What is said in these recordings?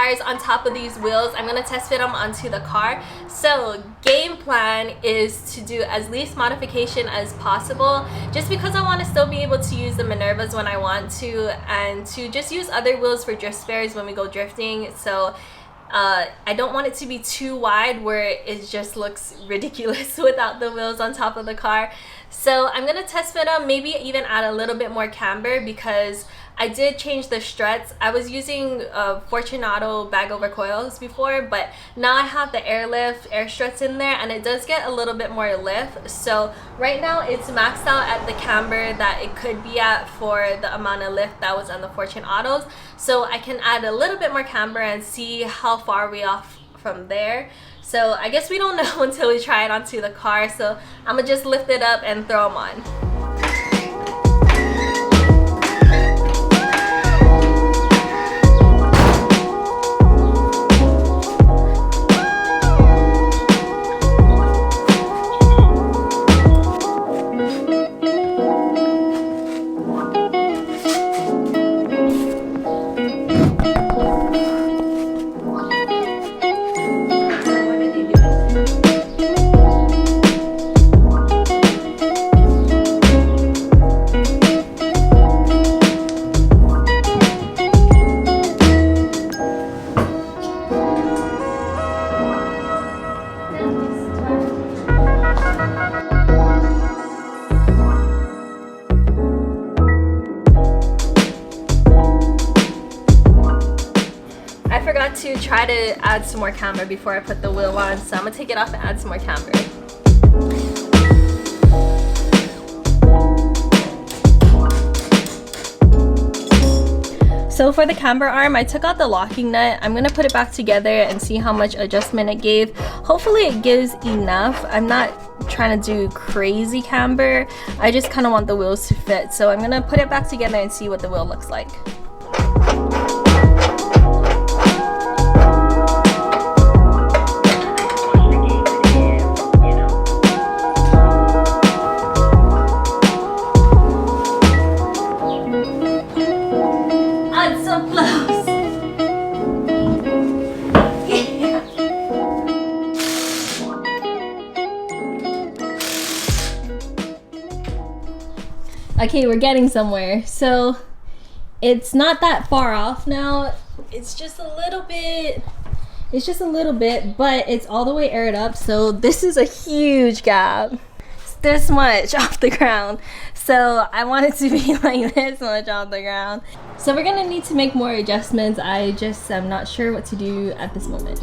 tires on top of these wheels. I'm gonna test fit them onto the car. So game plan is to do as least modification as possible, just because I want to still be able to use the Minervas when I want to, and to just use other wheels for drift spares when we go drifting. So I don't want it to be too wide where it just looks ridiculous without the wheels on top of the car. So I'm gonna test fit them, maybe even add a little bit more camber, because I did change the struts. I was using Fortunato bag over coils before, but now I have the air struts in there, and it does get a little bit more lift. So right now it's maxed out at the camber that it could be at for the amount of lift that was on the Fortunatos. So I can add a little bit more camber and see how far we off from there. So I guess we don't know until we try it onto the car. So I'm gonna just lift it up and throw them on. To try to add some more camber before I put the wheel on, so I'm gonna take it off and add some more camber. So for the camber arm, I took out the locking nut. I'm gonna put it back together and see how much adjustment it gave. Hopefully it gives enough. I'm not trying to do crazy camber. I just kind of want the wheels to fit. So I'm gonna put it back together and see what the wheel looks like. Okay, we're getting somewhere. So it's not that far off now. It's just a little bit, but it's all the way aired up. So this is a huge gap. It's this much off the ground. So I want it to be like this much off the ground. So we're gonna need to make more adjustments. I just am not sure what to do at this moment.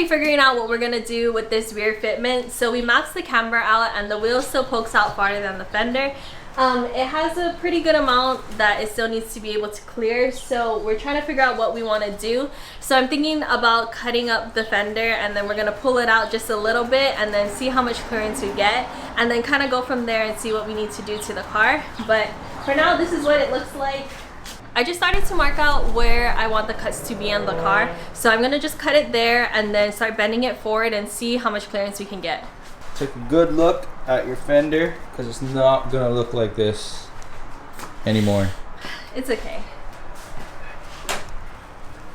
Figuring out what we're gonna do with this rear fitment. So we maxed the camber out, and the wheel still pokes out farther than the fender. It has a pretty good amount that it still needs to be able to clear, so we're trying to figure out what we want to do. So I'm thinking about cutting up the fender, and then we're gonna pull it out just a little bit and then see how much clearance we get, and then kind of go from there and see what we need to do to the car. But for now, this is what it looks like. I just started to mark out where I want the cuts to be on the car. So I'm gonna just cut it there and then start bending it forward and see how much clearance we can get. Take a good look at your fender, because it's not gonna look like this anymore. It's okay.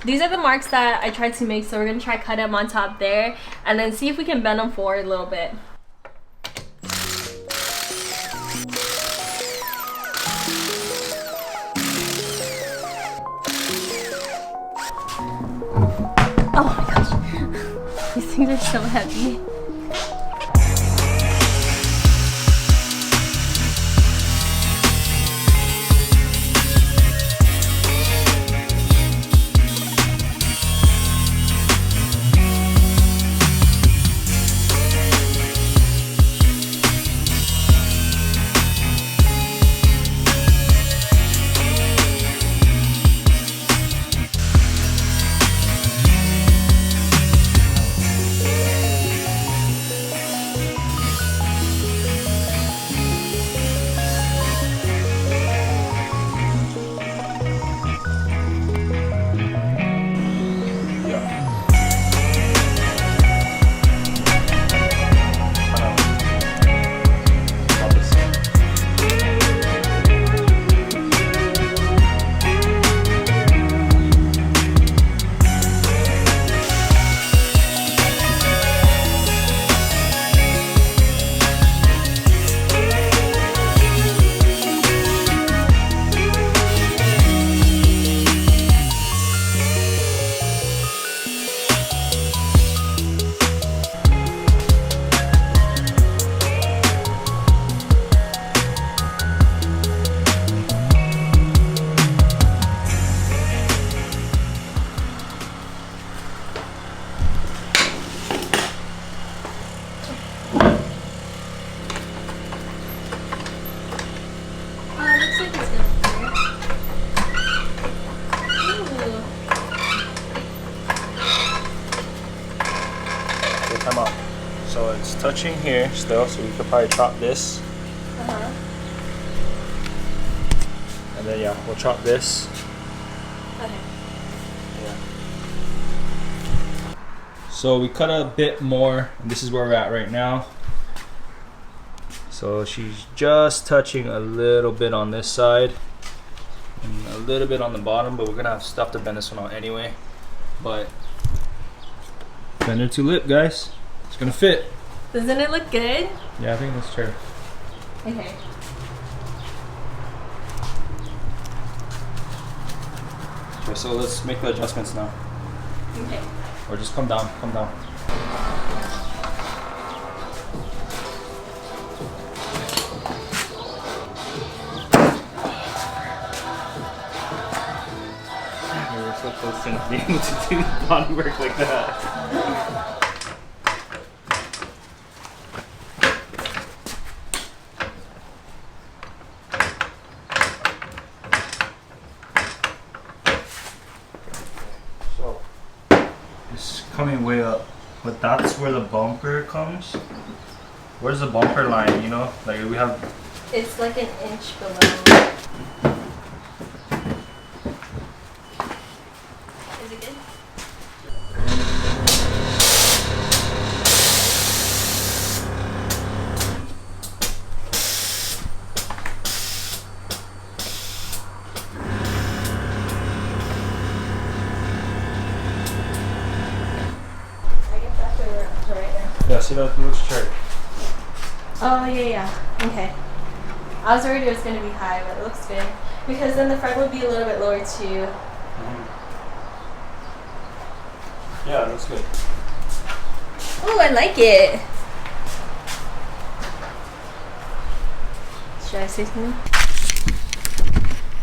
These are the marks that I tried to make, so we're gonna try cut them on top there and then see if we can bend them forward a little bit. Oh my gosh, these things are so heavy. touching here still, so we could probably chop this. And then yeah, we'll chop this. Okay. Yeah. So we cut a bit more, and this is where we're at right now. So she's just touching a little bit on this side and a little bit on the bottom, but we're gonna have stuff to bend this one out anyway. But fender to lip, guys. It's gonna fit. Doesn't it look good? Yeah, I think that's true. Okay. Okay, so let's make the adjustments now. Okay. Or just come down, come down. We're so close to not being able to do body work like that. So, it's coming way up, but that's where the bumper comes. Where's the bumper line, you know? Like we have... It's like an inch below. Is it good? I guess that's where we're right now. Yeah, see that looks straight. Oh, yeah. Okay. I was worried it was going to be high, but it looks good. Because then the front would be a little bit lower too. Yeah, that's good. Oh, I like it. Should I say something?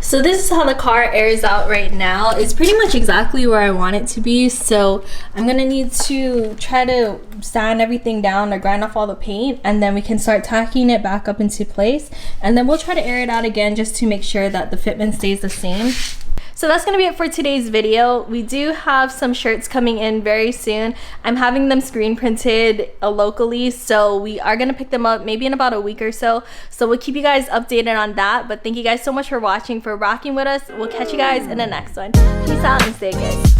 So this is how the car airs out right now. It's pretty much exactly where I want it to be. So I'm gonna need to try to sand everything down or grind off all the paint, and then we can start tacking it back up into place. And then we'll try to air it out again just to make sure that the fitment stays the same. So that's gonna be it for today's video. We do have some shirts coming in very soon. I'm having them screen printed locally, so we are gonna pick them up maybe in about a week or so. So we'll keep you guys updated on that. But thank you guys so much for watching, for rocking with us. We'll catch you guys in the next one. Peace out and stay good.